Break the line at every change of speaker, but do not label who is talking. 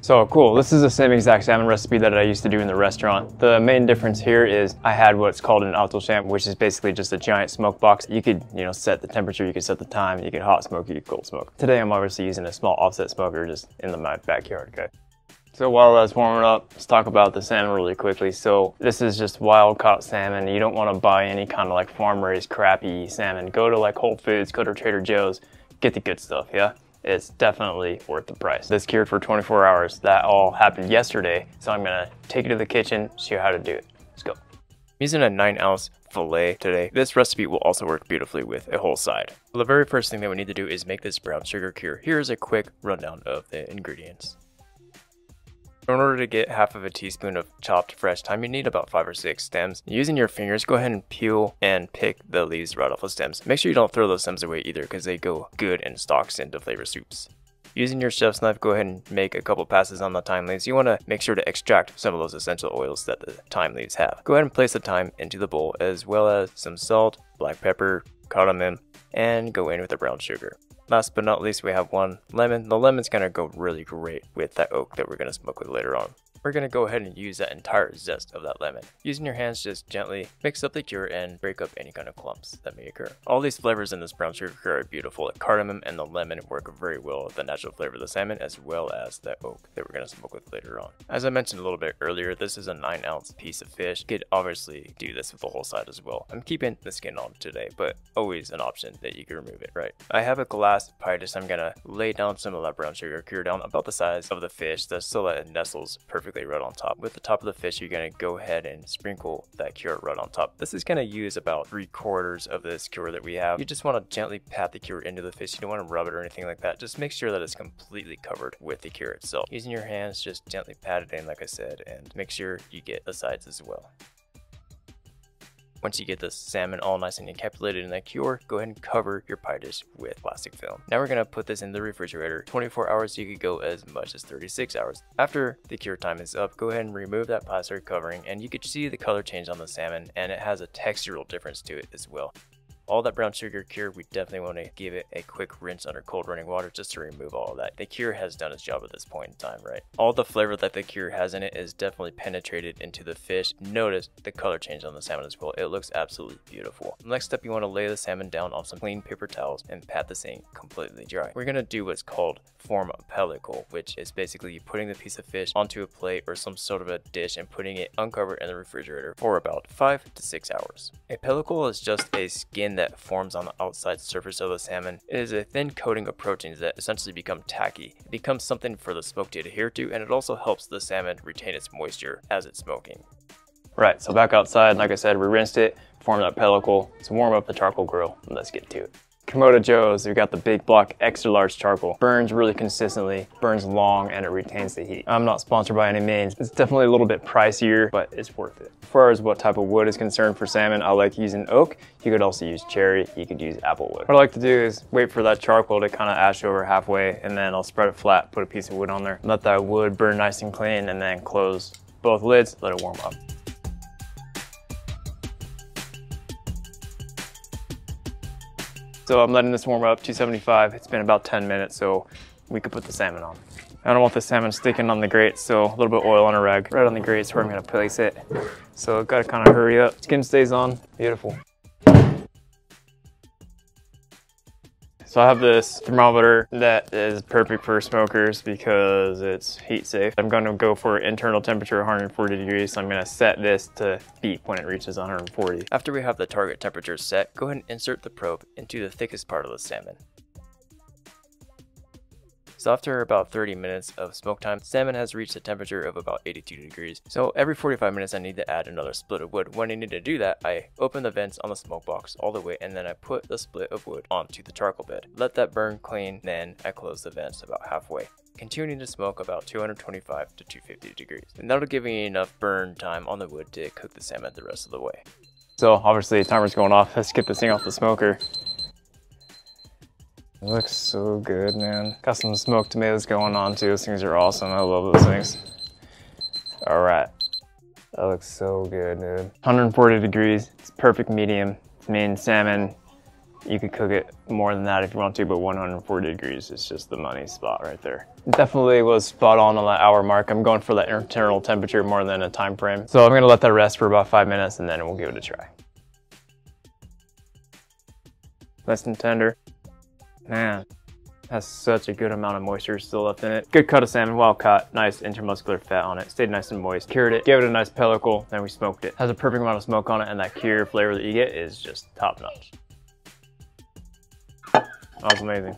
So cool, this is the same exact salmon recipe that I used to do in the restaurant. The main difference here is I had what's called an autochamp, which is basically just a giant smoke box. You could, set the temperature, you could set the time, you could hot smoke, you could cold smoke. Today I'm obviously using a small offset smoker just in my backyard, okay? So while that's warming up, let's talk about the salmon really quickly. So this is just wild caught salmon. You don't want to buy any kind of like farm raised crappy salmon. Go to like Whole Foods, go to Trader Joe's, get the good stuff, yeah? It's definitely worth the price. This cured for 24 hours. That all happened yesterday. So I'm gonna take it to the kitchen, show you how to do it. Let's go. I'm using a 9-ounce fillet today. This recipe will also work beautifully with a whole side. Well, the very first thing that we need to do is make this brown sugar cure. Here's a quick rundown of the ingredients. In order to get half of a teaspoon of chopped fresh thyme, you need about 5 or 6 stems. Using your fingers, go ahead and peel and pick the leaves right off the stems. Make sure you don't throw those stems away either because they go good in stocks into flavor soups. Using your chef's knife, go ahead and make a couple passes on the thyme leaves. You want to make sure to extract some of those essential oils that the thyme leaves have. Go ahead and place the thyme into the bowl as well as some salt, black pepper, cardamom, and go in with the brown sugar. Last but not least, we have 1 lemon. The lemon's going to go really great with that oak that we're going to smoke with later on. We're going to go ahead and use that entire zest of that lemon. Using your hands, just gently mix up the cure and break up any kind of clumps that may occur. All these flavors in this brown sugar cure are beautiful. The cardamom and the lemon work very well with the natural flavor of the salmon as well as the oak that we're going to smoke with later on. As I mentioned a little bit earlier, this is a 9-ounce piece of fish. You could obviously do this with the whole side as well. I'm keeping the skin on today, but always an option that you can remove it, right? I have a glass pie dish. I'm going to lay down some of that brown sugar cure down about the size of the fish so that it nestles perfectly right on top. With the top of the fish, you're going to go ahead and sprinkle that cure right on top. This is going to use about 3/4 of this cure that we have. You just want to gently pat the cure into the fish. You don't want to rub it or anything like that. Just make sure that it's completely covered with the cure itself. Using your hands, just gently pat it in like I said, and make sure you get the sides as well. Once you get the salmon all nice and encapsulated in that cure, go ahead and cover your pie dish with plastic film. Now we're going to put this in the refrigerator. 24 hours, you could go as much as 36 hours. After the cure time is up, go ahead and remove that plastic covering and you could see the color change on the salmon and it has a textural difference to it as well. All that brown sugar cure, we definitely want to give it a quick rinse under cold running water just to remove all of that. The cure has done its job at this point in time, right? All the flavor that the cure has in it is definitely penetrated into the fish. Notice the color change on the salmon as well. It looks absolutely beautiful. Next up, you want to lay the salmon down on some clean paper towels and pat the thing completely dry. We're going to do what's called form a pellicle, which is basically putting the piece of fish onto a plate or some sort of a dish and putting it uncovered in the refrigerator for about 5 to 6 hours. A pellicle is just a skin that forms on the outside surface of the salmon. It is a thin coating of proteins that essentially become tacky. It becomes something for the smoke to adhere to, and it also helps the salmon retain its moisture as it's smoking. Right, so back outside, like I said, we rinsed it, formed that pellicle. Let's warm up the charcoal grill, and let's get to it. Komodo Joe's, we've got the big block extra large charcoal. Burns really consistently, burns long, and it retains the heat. I'm not sponsored by any means. It's definitely a little bit pricier, but it's worth it. As far as what type of wood is concerned for salmon, I like using oak. You could also use cherry, you could use apple wood. What I like to do is wait for that charcoal to kind of ash over halfway, and then I'll spread it flat, put a piece of wood on there, let that wood burn nice and clean, and then close both lids, let it warm up. So I'm letting this warm up, 275. It's been about 10 minutes, so we could put the salmon on. I don't want the salmon sticking on the grate, so a little bit of oil on a rag. Right on the grate is where I'm gonna place it. So I've gotta kind of hurry up. Skin stays on, beautiful. So I have this thermometer that is perfect for smokers because it's heat safe. I'm going to go for internal temperature 140 degrees, so I'm going to set this to beep when it reaches 140. After we have the target temperature set, go ahead and insert the probe into the thickest part of the salmon. So after about 30 minutes of smoke time, salmon has reached a temperature of about 82 degrees. So every 45 minutes I need to add another split of wood. When I need to do that, I open the vents on the smoke box all the way and then I put the split of wood onto the charcoal bed. Let that burn clean, then I close the vents about halfway. Continuing to smoke about 225 to 250 degrees. And that'll give me enough burn time on the wood to cook the salmon the rest of the way. So obviously the timer's going off. Let's get this thing off the smoker. It looks so good, man. Got some smoked tomatoes going on too. Those things are awesome. I love those things. All right. That looks so good, dude. 140 degrees. It's perfect medium. It's mean salmon You could cook it more than that if you want to, but 140 degrees is just the money spot right there. Definitely was spot on that hour mark. I'm going for that internal temperature more than a time frame. So I'm gonna let that rest for about 5 minutes and then we'll give it a try. Nice and tender. Man, has such a good amount of moisture still left in it. Good cut of salmon, well cut, nice intermuscular fat on it. Stayed nice and moist. Cured it, gave it a nice pellicle, then we smoked it. Has a perfect amount of smoke on it, and that cure flavor that you get is just top notch. That was amazing.